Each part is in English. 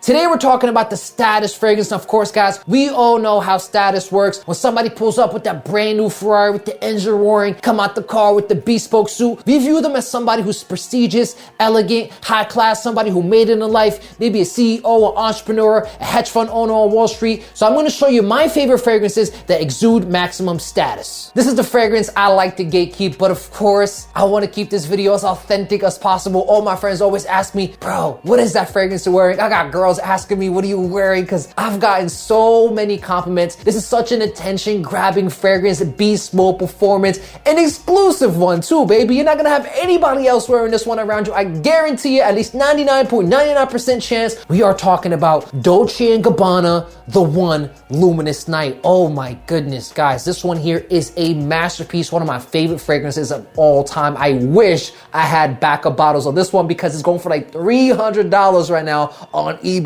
Today we're talking about the status fragrance. And of course, guys, we all know how status works. When somebody pulls up with that brand new Ferrari with the engine roaring, come out the car with the bespoke suit, we view them as somebody who's prestigious, elegant, high class, somebody who made it in life, maybe a CEO, an entrepreneur, a hedge fund owner on Wall Street. So I'm gonna show you my favorite fragrances that exude maximum status. This is the fragrance I like to gatekeep, but of course, I wanna keep this video as authentic as possible. All my friends always ask me, bro, what is that fragrance you're wearing? I got girls asking me, what are you wearing? Because I've gotten so many compliments. This is such an attention-grabbing fragrance, a beast mode performance, an exclusive one too, baby. You're not gonna have anybody else wearing this one around you. I guarantee you, at least 99.99% chance, we are talking about Dolce & Gabbana, the one Luminous Night. Oh my goodness, guys. This one here is a masterpiece, one of my favorite fragrances of all time. I wish I had backup bottles of this one because it's going for like $300 right now on eBay.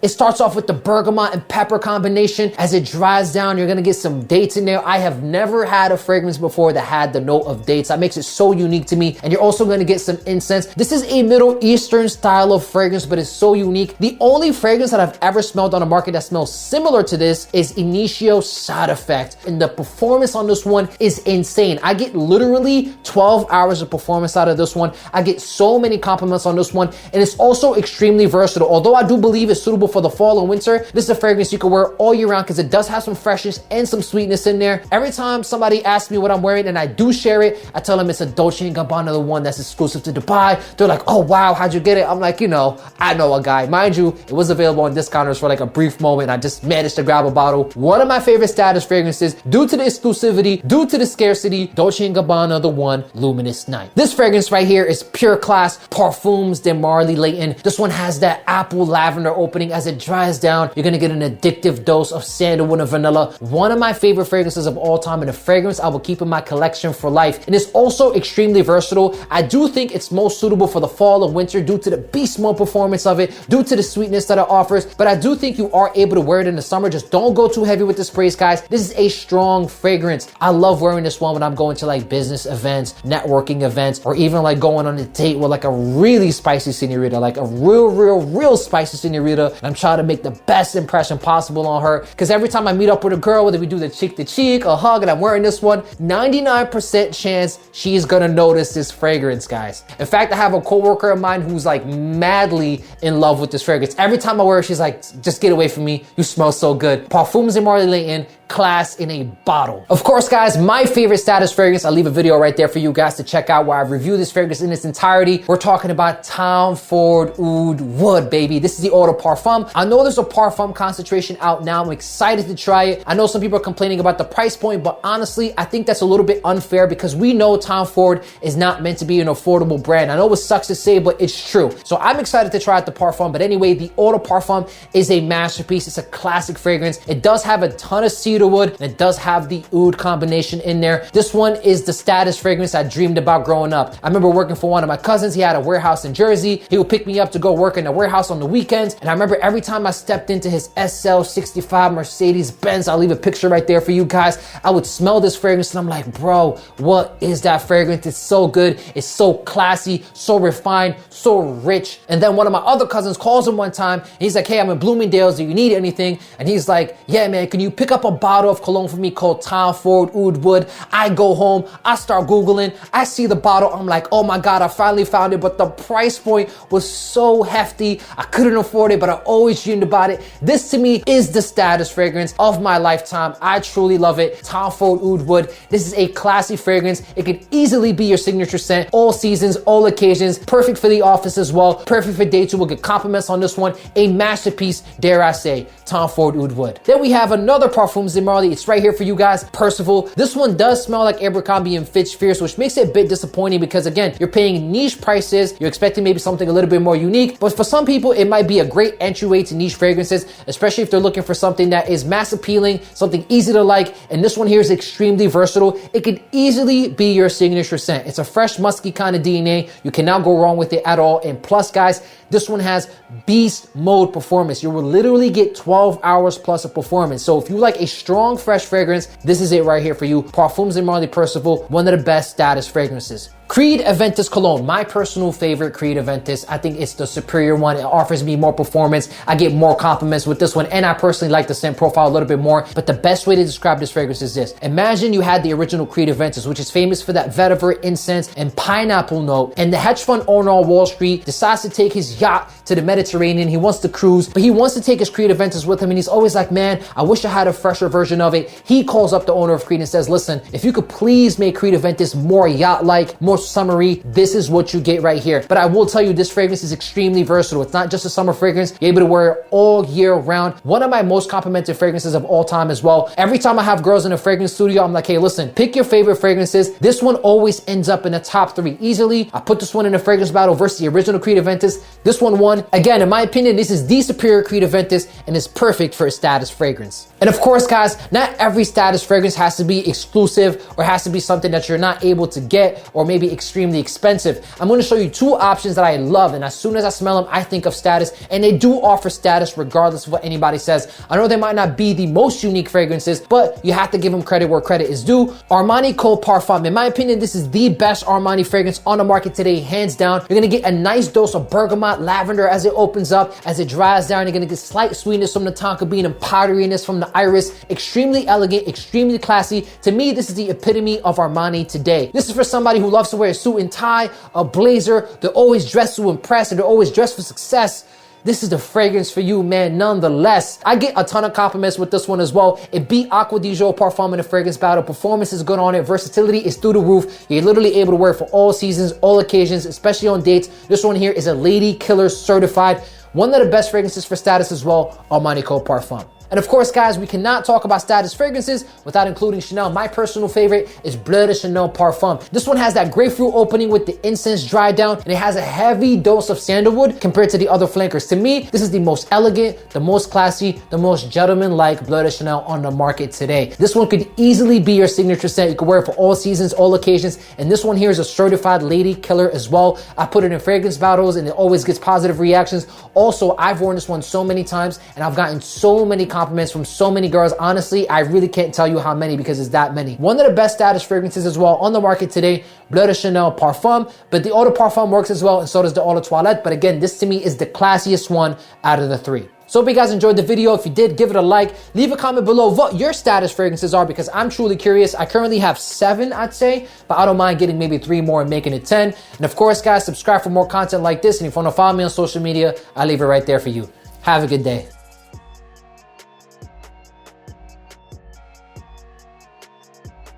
It starts off with the bergamot and pepper combination. As it dries down, you're gonna get some dates in there. I have never had a fragrance before that had the note of dates. That makes it so unique to me. And you're also gonna get some incense. This is a Middle Eastern style of fragrance, but it's so unique. The only fragrance that I've ever smelled on the market that smells similar to this is Initio Side Effect. And the performance on this one is insane. I get literally 12 hours of performance out of this one. I get so many compliments on this one. And it's also extremely versatile. Although I do believe it's suitable for the fall and winter, this is a fragrance you can wear all year round because it does have some freshness and some sweetness in there. Every time somebody asks me what I'm wearing and I do share it, I tell them it's a Dolce & Gabbana, the one that's exclusive to Dubai. They're like, oh wow, how'd you get it? I'm like, you know, I know a guy. Mind you, it was available on discounters for like a brief moment. I just managed to grab a bottle. One of my favorite status fragrances, due to the exclusivity, due to the scarcity, Dolce & Gabbana, the one Luminous Night. This fragrance right here is pure class, Parfums de Marly Layton. This one has that apple lavender opening. As it dries down, you're gonna get an addictive dose of sandalwood and vanilla. One of my favorite fragrances of all time, and a fragrance I will keep in my collection for life. And it's also extremely versatile. I do think it's most suitable for the fall and winter due to the beast mode performance of it, due to the sweetness that it offers. But I do think you are able to wear it in the summer. Just don't go too heavy with the sprays, guys. This is a strong fragrance. I love wearing this one when I'm going to like business events, networking events, or even like going on a date with like a really spicy senorita, like a real spicy senorita. And I'm trying to make the best impression possible on her, because every time I meet up with a girl, whether we do the cheek to cheek, a hug, and I'm wearing this one, 99% chance she's gonna notice this fragrance, guys. In fact, I have a coworker of mine who's like madly in love with this fragrance. Every time I wear it, she's like, just get away from me, you smell so good. Parfums de Marly Layton, class in a bottle. Of course, guys, my favorite status fragrance, I'll leave a video right there for you guys to check out where I review this fragrance in its entirety. We're talking about Tom Ford Oud Wood, baby. This is the Eau de Parfum. I know there's a Parfum concentration out now. I'm excited to try it. I know some people are complaining about the price point, but honestly, I think that's a little bit unfair because we know Tom Ford is not meant to be an affordable brand. I know it sucks to say, but it's true. So I'm excited to try out the Parfum. But anyway, the Eau de Parfum is a masterpiece. It's a classic fragrance. It does have a ton of cedarwood, and it does have the oud combination in there. This one is the status fragrance I dreamed about growing up. I remember working for one of my cousins. He had a warehouse in Jersey. He would pick me up to go work in the warehouse on the weekends. And I remember every time I stepped into his SL65 Mercedes Benz, I'll leave a picture right there for you guys, I would smell this fragrance and I'm like, bro, what is that fragrance? It's so good. It's so classy, so refined, so rich. And then one of my other cousins calls him one time and he's like, hey, I'm in Bloomingdale's. Do you need anything? And he's like, yeah, man, can you pick up a bottle of cologne for me called Tom Ford Oud Wood? I go home, I start Googling, I see the bottle, I'm like, oh my God, I finally found it. But the price point was so hefty, I couldn't afford it, but I always dreamed about it. This to me is the status fragrance of my lifetime. I truly love it. Tom Ford Oud Wood. This is a classy fragrance. It could easily be your signature scent, all seasons, all occasions, perfect for the office as well, perfect for dates. You will get compliments on this one. A masterpiece, dare I say, Tom Ford Oud Wood. Then we have another Parfums de Marly. It's right here for you guys, Percival. This one does smell like Abercrombie and Fitch Fierce, which makes it a bit disappointing because again, you're paying niche prices. You're expecting maybe something a little bit more unique, but for some people, it might be a great entryway to niche fragrances, especially if they're looking for something that is mass appealing, something easy to like. And this one here is extremely versatile. It could easily be your signature scent. It's a fresh, musky kind of DNA. You cannot go wrong with it at all. And plus, guys, This one has beast mode performance. You will literally get 12 hours plus of performance. So if you like a strong, fresh fragrance, this is it right here for you. Parfums and Marley Percival, one of the best status fragrances. Creed Aventus Cologne, my personal favorite Creed Aventus. I think it's the superior one. It offers me more performance. I get more compliments with this one, and I personally like the scent profile a little bit more. But the best way to describe this fragrance is this. Imagine you had the original Creed Aventus, which is famous for that vetiver, incense, and pineapple note, and the hedge fund owner on Wall Street decides to take his yacht to the Mediterranean. He wants to cruise, but he wants to take his Creed Aventus with him, and he's always like, man, I wish I had a fresher version of it. He calls up the owner of Creed and says, listen, if you could please make Creed Aventus more yacht-like, more summery, this is what you get right here. But I will tell you, this fragrance is extremely versatile. It's not just a summer fragrance. You're able to wear it all year round. One of my most complimented fragrances of all time as well. Every time I have girls in a fragrance studio, I'm like, hey, listen, pick your favorite fragrances. This one always ends up in the top 3 easily. I put this one in a fragrance battle versus the original Creed Aventus. This one won. Again, in my opinion, this is the superior Creed Aventus and is perfect for a status fragrance. And of course, guys, not every status fragrance has to be exclusive or has to be something that you're not able to get or maybe extremely expensive. I'm going to show you 2 options that I love, and as soon as I smell them, I think of status, and they do offer status regardless of what anybody says. I know they might not be the most unique fragrances, but you have to give them credit where credit is due. Armani Parfum. In my opinion, this is the best Armani fragrance on the market today, hands down. You're going to get a nice dose of bergamot, lavender as it opens up, as it dries down. You're going to get slight sweetness from the tonka bean and powderiness from the iris. Extremely elegant, extremely classy. To me, this is the epitome of Armani today. This is for somebody who loves to wear a suit and tie, a blazer. They're always dressed to impress, and they're always dressed for success. This is the fragrance for you, man, nonetheless. I get a ton of compliments with this one as well. It beat Acqua di Gio Parfum in the fragrance battle. Performance is good on it. Versatility is through the roof. You're literally able to wear it for all seasons, all occasions, especially on dates. This one here is a lady killer certified. One of the best fragrances for status as well, Armani Parfum. And of course, guys, we cannot talk about status fragrances without including Chanel. My personal favorite is Bleu de Chanel Parfum. This one has that grapefruit opening with the incense dry down, and it has a heavy dose of sandalwood compared to the other flankers. To me, this is the most elegant, the most classy, the most gentleman-like Bleu de Chanel on the market today. This one could easily be your signature scent. You can wear it for all seasons, all occasions, and this one here is a certified lady killer as well. I put it in fragrance battles, and it always gets positive reactions. Also, I've worn this one so many times, and I've gotten so many compliments from so many girls. Honestly, I really can't tell you how many because it's that many. One of the best status fragrances as well on the market today, Bleu de Chanel Parfum, but the Eau de Parfum works as well, and so does the Eau de Toilette. But again, this to me is the classiest one out of the 3. So hope you guys enjoyed the video. If you did, give it a like. Leave a comment below what your status fragrances are because I'm truly curious. I currently have 7, I'd say, but I don't mind getting maybe 3 more and making it 10. And of course, guys, subscribe for more content like this. And if you want to follow me on social media, I'll leave it right there for you. Have a good day.